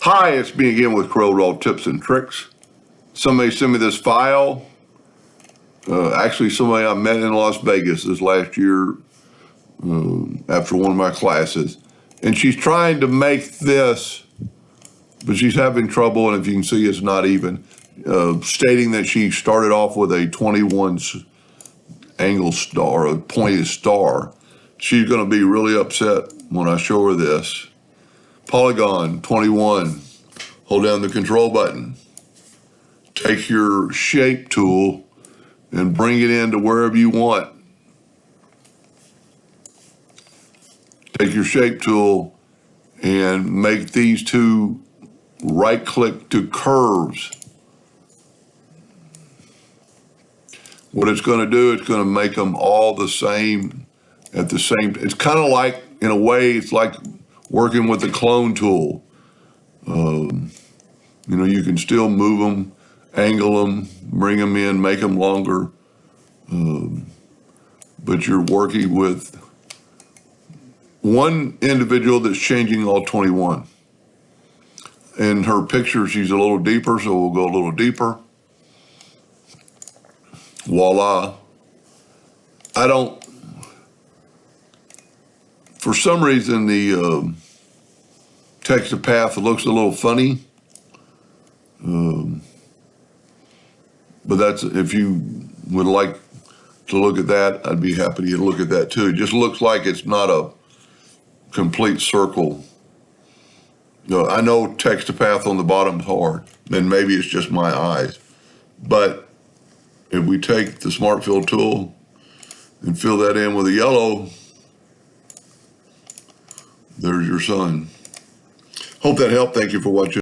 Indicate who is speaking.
Speaker 1: Hi, it's me again with Corel tips and tricks. Somebody sent me this file. Actually, somebody I met in Las Vegas this last year after one of my classes. And she's trying to make this, but she's having trouble, and if you can see, it's not even. Stating that she started off with a 21 angle star, a pointed star. She's going to be really upset when I show her this. Polygon 21. Hold down the control button. Take your shape tool and bring it into wherever you want. Take your shape tool and make these two right-click to curves. What it's going to do, it's going to make them all the same at the same. It's kind of like, in a way, it's like working with the clone tool. You can still move them, angle them, bring them in, make them longer. But you're working with one individual that's changing all 21. In her picture, she's a little deeper, so we'll go a little deeper. Voila. For some reason, the text to path looks a little funny. But that's, if you would like to look at that, I'd be happy to look at that too. It just looks like it's not a complete circle. I know text to path on the bottom is hard, and maybe it's just my eyes. But if we take the Smart Fill tool and fill that in with a yellow, there's your sun. Hope that helped. Thank you for watching.